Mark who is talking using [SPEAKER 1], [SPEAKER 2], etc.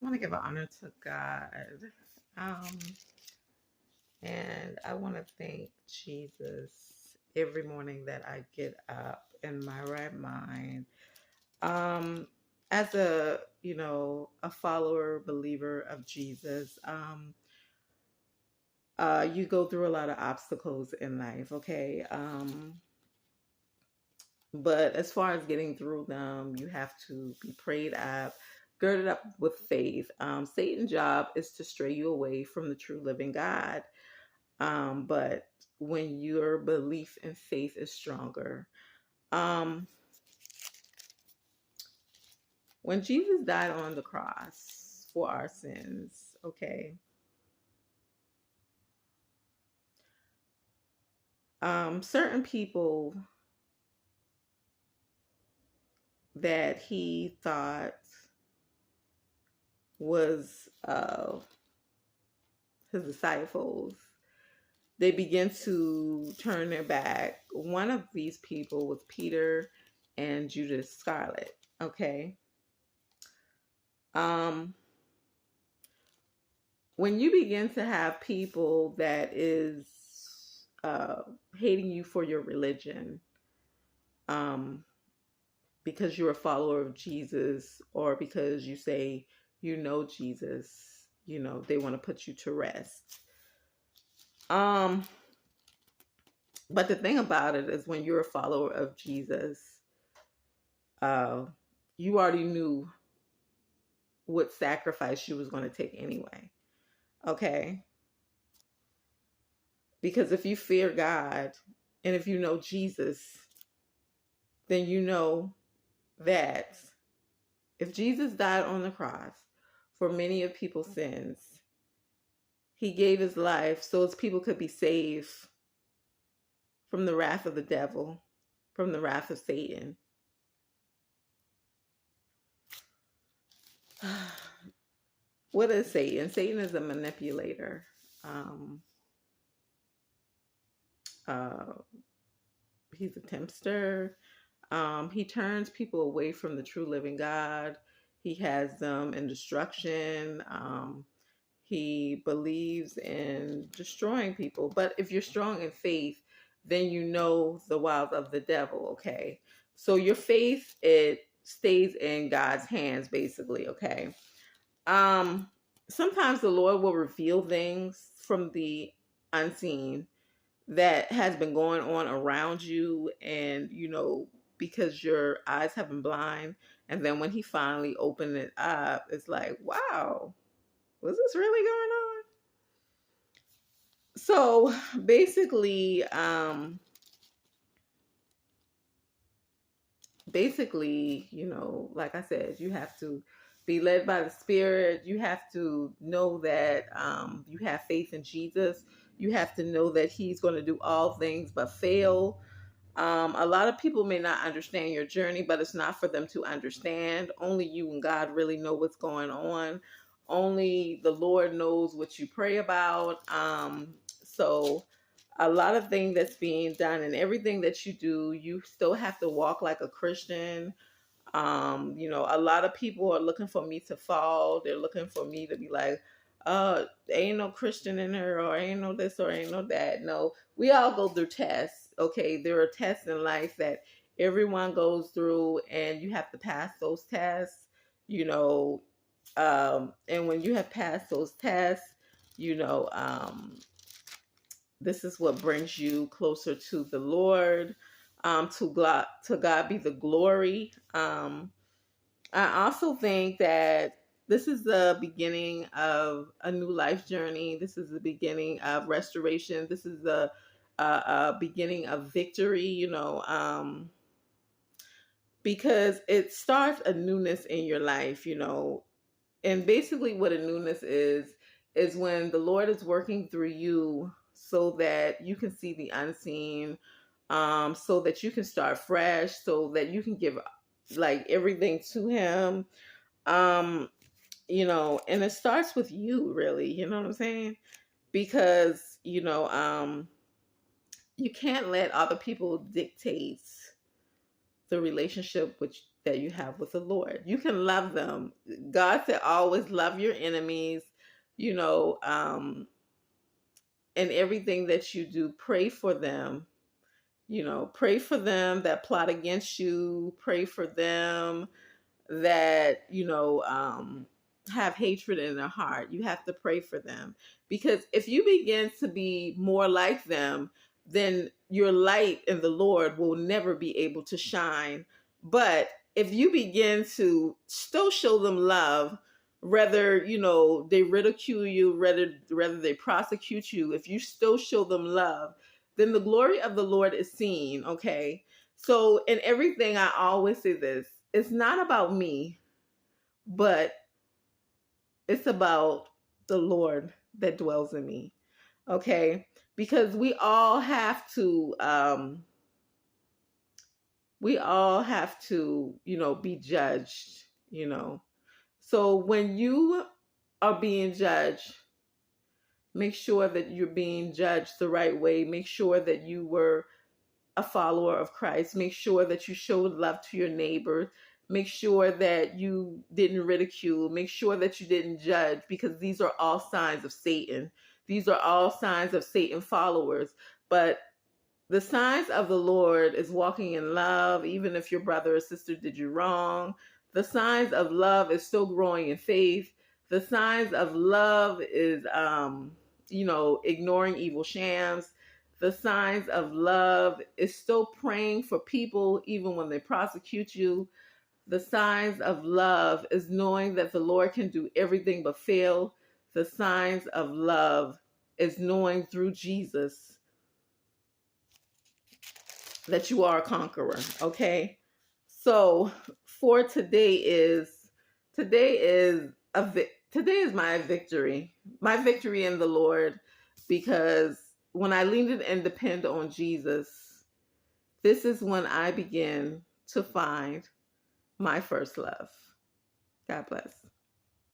[SPEAKER 1] want to give honor to God. Um, and I want to thank Jesus every morning that I get up in my right mind. Um, as a follower, believer of Jesus, you go through a lot of obstacles in life, okay? But as far as getting through them, you have to be prayed up, girded up with faith. Satan's job is to stray you away from the true living God. But when your belief and faith is stronger, um, when Jesus died on the cross for our sins, okay, certain people that he thought was his disciples, they begin to turn their back. One of these people was Peter and Judas Scarlet. Okay. Um, when you begin to have people that is uh, hating you for your religion, um, because you're a follower of Jesus, or because you say you know Jesus, they want to put you to rest. Um, but the thing about it is, when you're a follower of Jesus, uh, you already knew what sacrifice you was going to take anyway. Okay? Because if you fear God and if you know Jesus, then you know that if Jesus died on the cross for many of people's sins, he gave his life so his people could be saved from the wrath of the devil, from the wrath of Satan. What is Satan? Satan is a manipulator. Um, uh, he's a tempter. He turns people away from the true living God. He has them in destruction. He believes in destroying people. But if you're strong in faith, then you know the wiles of the devil, okay? So your faith, it stays in God's hands, basically, okay? Um, Sometimes the Lord will reveal things from the unseen that has been going on around you, and because your eyes have been blind, and then when he finally opened it up, it's like, wow, was this really going on? So basically, like I said, you have to be led by the Spirit. You have to know that you have faith in Jesus. You have to know that he's going to do all things but fail. A lot of people may not understand your journey, but it's not for them to understand. Only you and God really know what's going on. Only the Lord knows what you pray about. So a lot of things that's being done, and everything that you do, you still have to walk like a Christian. A lot of people are looking for me to fall. They're looking for me to be like, ain't no Christian in her, or ain't no this, or ain't no that. No, we all go through tests. Okay. There are tests in life that everyone goes through, and you have to pass those tests, you know. And when you have passed those tests, you know, this is what brings you closer to the Lord. To God be the glory. I also think that this is the beginning of a new life journey. This is the beginning of restoration. This is the beginning of victory, because it starts a newness in your life. And basically, what a newness is when the Lord is working through you so that you can see the unseen, so that you can start fresh, so that you can give like everything to him. um and it starts with you, really, you know what I'm saying? Because you can't let other people dictate the relationship that you have with the Lord. You can love them. God said, always love your enemies, you know, and everything that you do, pray for them. You know, pray for them that plot against you, pray for them that have hatred in their heart. You have to pray for them, because if you begin to be more like them, then your light in the Lord will never be able to shine. But if you begin to still show them love, whether they ridicule you, whether they prosecute you, if you still show them love, then the glory of the Lord is seen. Okay, so in everything, I always say this: it's not about me, but it's about the Lord that dwells in me. Okay? Because we all have to, be judged, So when you are being judged, make sure that you're being judged the right way. Make sure that you were a follower of Christ. Make sure that you showed love to your neighbor. Make sure that you didn't ridicule. Make sure that you didn't judge, because these are all signs of Satan. These are all signs of Satan followers. But the signs of the Lord is walking in love, even if your brother or sister did you wrong. The signs of love is still growing in faith. The signs of love is, ignoring evil shams. The signs of love is still praying for people even when they prosecute you. The signs of love is knowing that the Lord can do everything but fail. The signs of love is knowing through Jesus that you are a conqueror. Okay? So for today is my victory. My victory in the Lord, because when I lean and depend on Jesus, this is when I begin to find my first love. God bless.